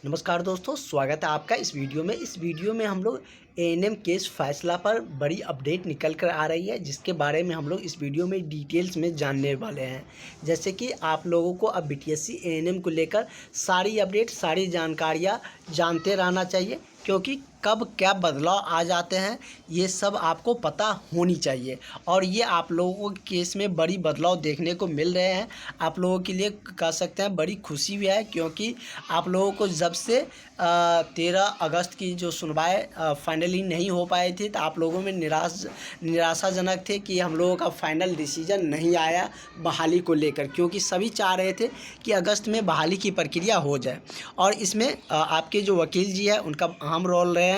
नमस्कार दोस्तों, स्वागत है आपका इस वीडियो में। इस वीडियो में हम लोग एएनएम केस फैसला पर बड़ी अपडेट निकल कर आ रही है, जिसके बारे में हम लोग इस वीडियो में डिटेल्स में जानने वाले हैं। जैसे कि आप लोगों को अब बीटीएससी एएनएम को लेकर सारी अपडेट, सारी जानकारियाँ जानते रहना चाहिए, क्योंकि कब क्या बदलाव आ जाते हैं ये सब आपको पता होनी चाहिए। और ये आप लोगों के केस में बड़ी बदलाव देखने को मिल रहे हैं। आप लोगों के लिए कह सकते हैं बड़ी खुशी भी है, क्योंकि आप लोगों को जब से 13 अगस्त की जो सुनवाई फाइनली नहीं हो पाई थी, तो आप लोगों में निराशाजनक थे कि हम लोगों का फाइनल डिसीजन नहीं आया बहाली को लेकर, क्योंकि सभी चाह रहे थे कि अगस्त में बहाली की प्रक्रिया हो जाए। और इसमें आपके जो वकील जी है उनका अहम रोल रहे हैं,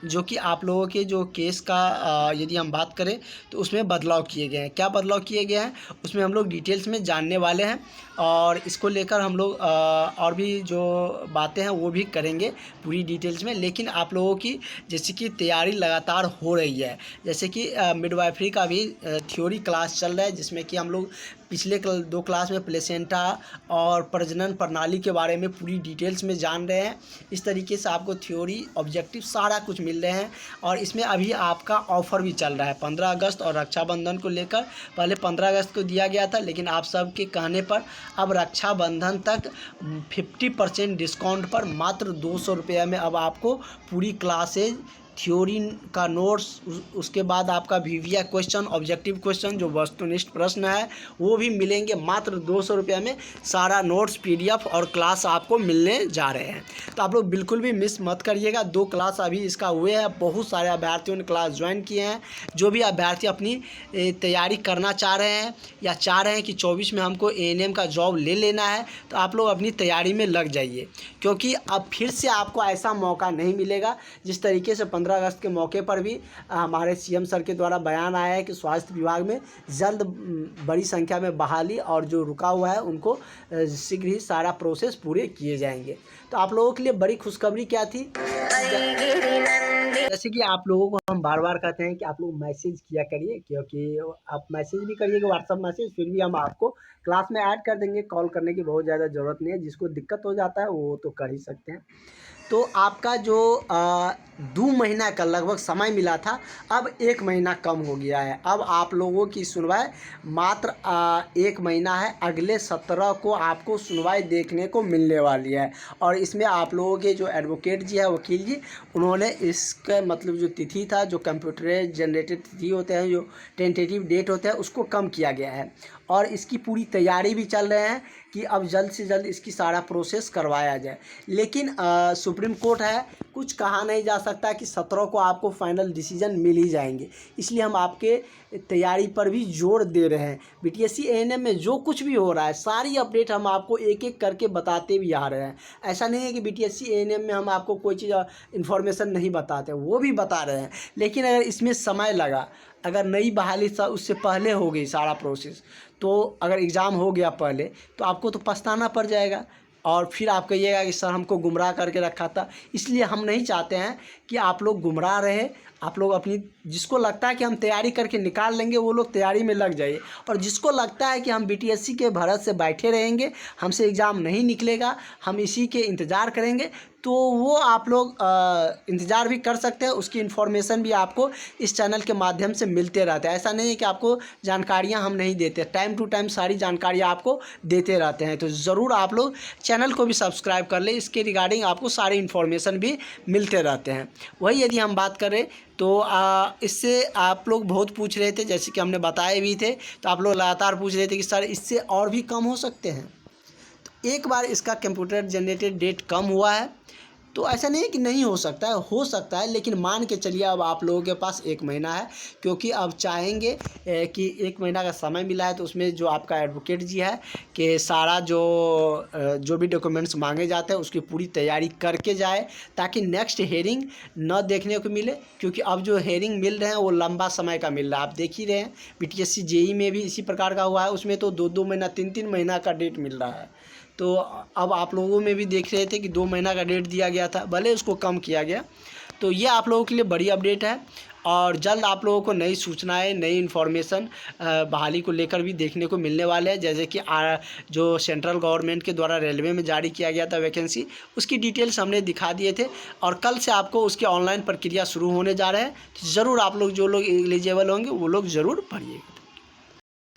जो कि आप लोगों के जो केस का यदि हम बात करें तो उसमें बदलाव किए गए हैं। क्या बदलाव किए गए हैं उसमें हम लोग डिटेल्स में जानने वाले हैं, और इसको लेकर हम लोग और भी जो बातें हैं वो भी करेंगे पूरी डिटेल्स में। लेकिन आप लोगों की जैसे कि तैयारी लगातार हो रही है, जैसे कि मिडवाइफरी का भी थ्योरी क्लास चल रहा है, जिसमें कि हम लोग पिछले 2 क्लास में प्लेसेंटा और प्रजनन प्रणाली के बारे में पूरी डिटेल्स में जान रहे हैं। इस तरीके से आपको थ्योरी, ऑब्जेक्टिव सारा कुछ मिल रहे हैं। और इसमें अभी आपका ऑफ़र भी चल रहा है 15 अगस्त और रक्षाबंधन को लेकर। पहले 15 अगस्त को दिया गया था, लेकिन आप सबके कहने पर अब रक्षाबंधन तक 50% डिस्काउंट पर मात्र 200 रुपये में अब आपको पूरी क्लासेज, थ्योरी का नोट्स, उसके बाद आपका वीवीआई क्वेश्चन, ऑब्जेक्टिव क्वेश्चन जो वस्तुनिष्ठ प्रश्न है वो भी मिलेंगे मात्र 200 रुपये में। सारा नोट्स, पीडीएफ और क्लास आपको मिलने जा रहे हैं, तो आप लोग बिल्कुल भी मिस मत करिएगा। 2 क्लास अभी इसका हुए हैं, बहुत सारे अभ्यर्थियों ने क्लास ज्वाइन किए हैं। जो भी अभ्यर्थी अपनी तैयारी करना चाह रहे हैं या चाह रहे हैं कि 24 में हमको एएनएम का जॉब ले लेना है, तो आप लोग अपनी तैयारी में लग जाइए, क्योंकि अब फिर से आपको ऐसा मौका नहीं मिलेगा जिस तरीके से 15 अगस्त के मौके पर भी हमारे सीएम सर के द्वारा बयान आया है कि स्वास्थ्य विभाग में जल्द बड़ी संख्या में बहाली और जो रुका हुआ है उनको शीघ्र ही सारा प्रोसेस पूरे किए जाएंगे। तो आप लोगों के लिए बड़ी खुशखबरी क्या थी, जैसे कि आप लोगों को हम बार बार कहते हैं कि आप लोग मैसेज किया करिए, क्योंकि आप मैसेज भी करिएगा, व्हाट्सअप मैसेज, फिर भी हम आपको क्लास में ऐड कर देंगे। कॉल करने की बहुत ज़्यादा ज़रूरत नहीं है, जिसको दिक्कत हो जाता है वो तो कर ही सकते हैं। तो आपका जो 2 महीना का लगभग समय मिला था, अब 1 महीना कम हो गया है। अब आप लोगों की सुनवाई मात्र 1 महीना है। अगले 17 को आपको सुनवाई देखने को मिलने वाली है। और इसमें आप लोगों के जो एडवोकेट जी है, वकील जी, उन्होंने इसका मतलब जो तिथि था, जो कंप्यूटर जनरेटेड तिथि होते हैं, जो टेंटेटिव डेट होते हैं, उसको कम किया गया है। और इसकी पूरी तैयारी भी चल रहे हैं कि अब जल्द से जल्द इसकी सारा प्रोसेस करवाया जाए। लेकिन सुप्रीम कोर्ट है, कुछ कहा नहीं जा सकता कि 17 को आपको फाइनल डिसीजन मिल ही जाएंगे। इसलिए हम आपके तैयारी पर भी जोर दे रहे हैं। बीटीएससी एएनएम में जो कुछ भी हो रहा है सारी अपडेट हम आपको एक एक करके बताते भी आ रहे हैं। ऐसा नहीं है कि बीटीएससी एएनएम में हम आपको कोई चीज़ इन्फॉर्मेशन नहीं बताते, वो भी बता रहे हैं। लेकिन अगर इसमें समय लगा, अगर नई बहाली उससे पहले हो गई सारा प्रोसेस, तो अगर एग्ज़ाम हो गया पहले, तो आपको तो पछताना पड़ जाएगा और फिर आप कहिएगा कि सर हमको गुमराह करके रखा था। इसलिए हम नहीं चाहते हैं कि आप लोग गुमराह रहे। आप लोग अपनी, जिसको लगता है कि हम तैयारी करके निकाल लेंगे, वो लोग तैयारी में लग जाइए। और जिसको लगता है कि हम बीटीएससी के भरत से बैठे रहेंगे, हमसे एग्ज़ाम नहीं निकलेगा, हम इसी के इंतज़ार करेंगे, तो वो आप लोग इंतज़ार भी कर सकते हैं। उसकी इन्फॉर्मेशन भी आपको इस चैनल के माध्यम से मिलते रहते हैं। ऐसा नहीं है कि आपको जानकारियां हम नहीं देते, टाइम टू टाइम सारी जानकारियां आपको देते रहते हैं। तो ज़रूर आप लोग चैनल को भी सब्सक्राइब कर लें, इसके रिगार्डिंग आपको सारी इन्फॉर्मेशन भी मिलते रहते हैं। वही यदि हम बात करें तो इससे आप लोग बहुत पूछ रहे थे, जैसे कि हमने बताए भी थे, तो आप लोग लगातार पूछ रहे थे कि सर इससे और भी कम हो सकते हैं। तो एक बार इसका कंप्यूटर जनरेटेड डेट कम हुआ है, तो ऐसा नहीं है कि नहीं हो सकता है, लेकिन मान के चलिए अब आप लोगों के पास 1 महीना है, क्योंकि अब चाहेंगे कि 1 महीना का समय मिला है, तो उसमें जो आपका एडवोकेट जी है कि सारा जो भी डॉक्यूमेंट्स मांगे जाते हैं उसकी पूरी तैयारी करके जाए, ताकि नेक्स्ट हेयरिंग न देखने को मिले। क्योंकि अब जो हेयरिंग मिल रहे हैं वो लंबा समय का मिल रहा है, आप देख ही रहे हैं। बीटीएससी जेई में भी इसी प्रकार का हुआ है, उसमें तो 2-2 महीना, 3-3 महीना का डेट मिल रहा है। तो अब आप लोगों में भी देख रहे थे कि 2 महीना का डेट दिया गया था, भले उसको कम किया गया। तो ये आप लोगों के लिए बड़ी अपडेट है और जल्द आप लोगों को नई सूचनाएं, नई इन्फॉर्मेशन बहाली को लेकर भी देखने को मिलने वाले हैं। जैसे कि जो सेंट्रल गवर्नमेंट के द्वारा रेलवे में जारी किया गया था वैकेंसी, उसकी डिटेल्स हमने दिखा दिए थे और कल से आपको उसकी ऑनलाइन प्रक्रिया शुरू होने जा रहे हैं। तो ज़रूर आप लोग, जो लोग एलिजिबल होंगे वो लोग ज़रूर पढ़िएगा।